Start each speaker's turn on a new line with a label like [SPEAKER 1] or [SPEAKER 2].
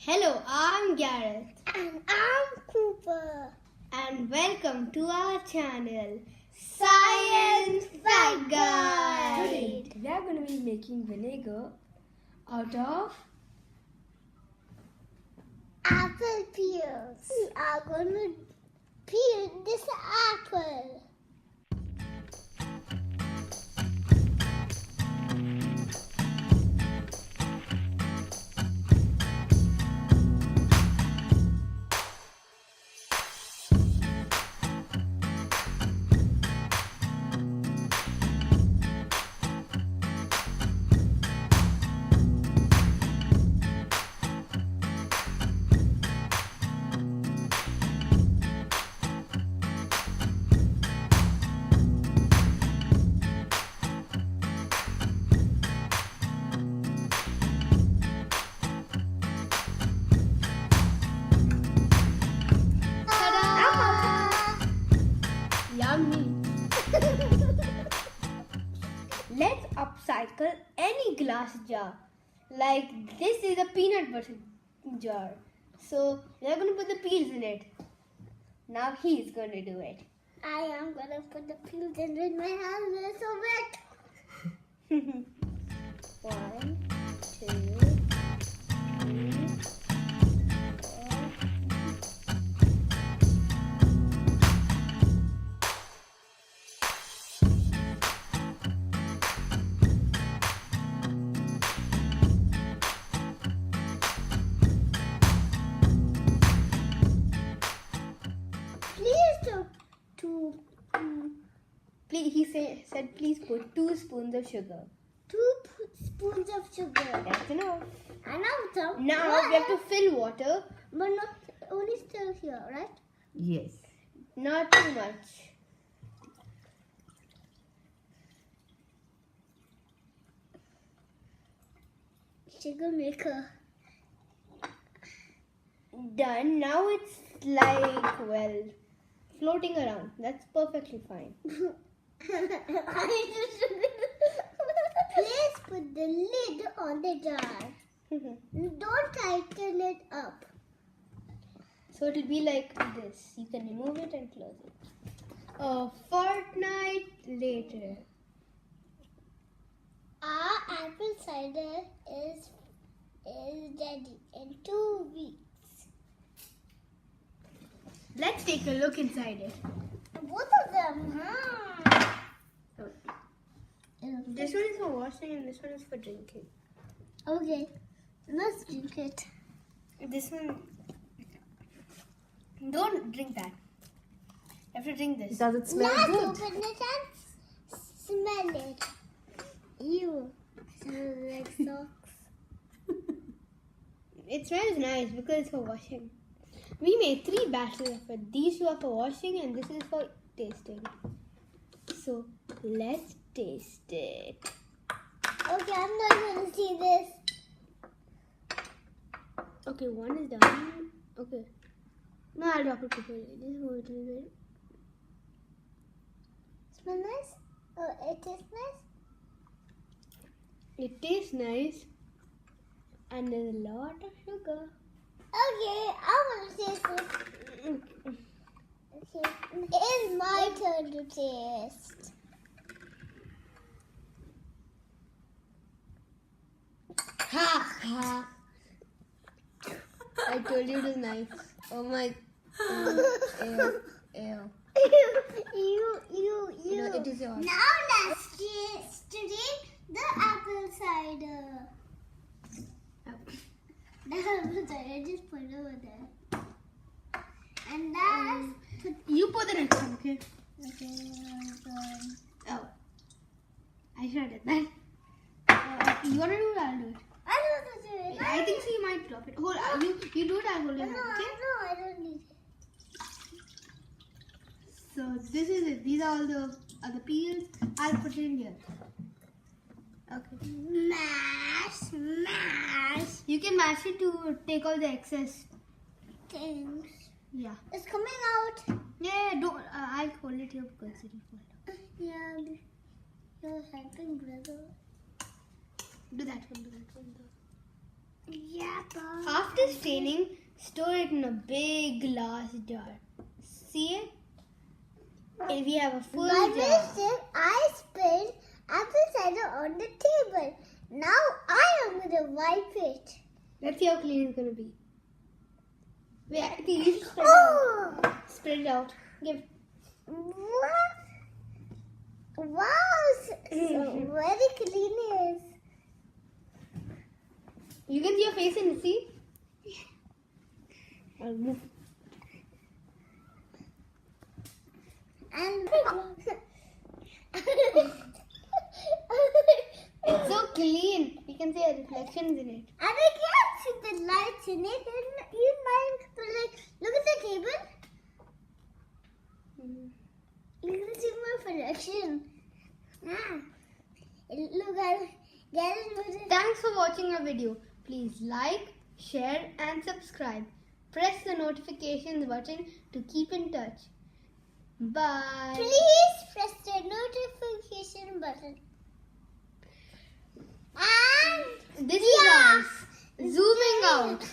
[SPEAKER 1] Hello, I'm Gareth.
[SPEAKER 2] And I'm Cooper.
[SPEAKER 1] And welcome to our channel, ScienceFactGuide. Today, we are going to be making vinegar out of
[SPEAKER 2] Apple peels. We are going to peel this apple.
[SPEAKER 1] yummy. Let's upcycle any glass jar. Like this is a peanut butter jar. So we are going to put the peels in it. Now he's going to do it.
[SPEAKER 2] I am going to put the peels in with my hands. They're so wet.
[SPEAKER 1] 1, 2, 3, He said please put 2 spoons of sugar.
[SPEAKER 2] 2 spoons of sugar.
[SPEAKER 1] That's enough.
[SPEAKER 2] And now
[SPEAKER 1] Now we have to fill water.
[SPEAKER 2] But not only still here, right?
[SPEAKER 1] Yes. Not too much.
[SPEAKER 2] Sugar maker.
[SPEAKER 1] Done. Now it's like, well, floating around. That's perfectly fine.
[SPEAKER 2] Please put the lid on the jar. Don't tighten it up.
[SPEAKER 1] So it'll be like this. You can remove it and close it. A fortnight later.
[SPEAKER 2] Our apple cider is ready in 2 weeks.
[SPEAKER 1] Let's take a look inside it.
[SPEAKER 2] Both of them,
[SPEAKER 1] This one is for washing and this one is for drinking.
[SPEAKER 2] Okay, let's drink it.
[SPEAKER 1] This one, don't drink that. You have to drink this.
[SPEAKER 3] Does it smell
[SPEAKER 2] Let's
[SPEAKER 3] good?
[SPEAKER 2] open it and smell it. Ew, smells like socks.
[SPEAKER 1] It smells nice because it's for washing. We made 3 batches of it. These 2 are for washing and this is for tasting. So let's taste it.
[SPEAKER 2] Okay, I'm not going to see this.
[SPEAKER 1] Okay, one is done. Okay. No, I'll drop it before this is a little bit.
[SPEAKER 2] Smell nice? Oh, it tastes nice?
[SPEAKER 1] It tastes nice and there's a lot of sugar.
[SPEAKER 2] Okay, I want to taste it. Okay, it's my turn to taste.
[SPEAKER 1] Ha ha! I told you it was nice. Oh my god. Ew.
[SPEAKER 2] You.
[SPEAKER 1] No, it is yours.
[SPEAKER 2] Now let's taste the apple cider. The apple cider, just put it over there. And that's...
[SPEAKER 1] You put the next one, okay?
[SPEAKER 2] Okay,
[SPEAKER 1] Oh. I should have done that. You want to do it? I'll do it.
[SPEAKER 2] I don't want to do it.
[SPEAKER 1] I think so you might drop it. Hold, you do it, I'll hold it, okay?
[SPEAKER 2] No, I don't need it.
[SPEAKER 1] So this is it. These are all the other peels. I'll put it in here. Okay.
[SPEAKER 2] Mash.
[SPEAKER 1] You can mash it to take all the excess.
[SPEAKER 2] Things.
[SPEAKER 1] Yeah.
[SPEAKER 2] It's coming out.
[SPEAKER 1] Yeah, don't. I'll hold it here because it'll fall out.
[SPEAKER 2] Yeah, you're helping, brother.
[SPEAKER 1] Do that one.
[SPEAKER 2] Yeah, Bob.
[SPEAKER 1] After staining, store it in a big glass jar. See it? If we have a full
[SPEAKER 2] By
[SPEAKER 1] jar.
[SPEAKER 2] mistake, I spilled apple cider on the table. Now I am going to wipe it.
[SPEAKER 1] Let's see how clean it's gonna be. Wait, I think you should spread it
[SPEAKER 2] Oh!
[SPEAKER 1] out. Spread it out. Give.
[SPEAKER 2] What? Wow, so very clean it is.
[SPEAKER 1] You can see your face in it, see? I'll move.
[SPEAKER 2] And
[SPEAKER 1] It's so clean. You can see our reflections in it.
[SPEAKER 2] I can't see the lights in it. And you might like look at the table. You can see my reflection. Look at it.
[SPEAKER 1] Thanks for watching our video. Please like, share and subscribe. Press the notifications button to keep in touch. Bye.
[SPEAKER 2] Please press the notification button. And
[SPEAKER 1] This is us zooming out.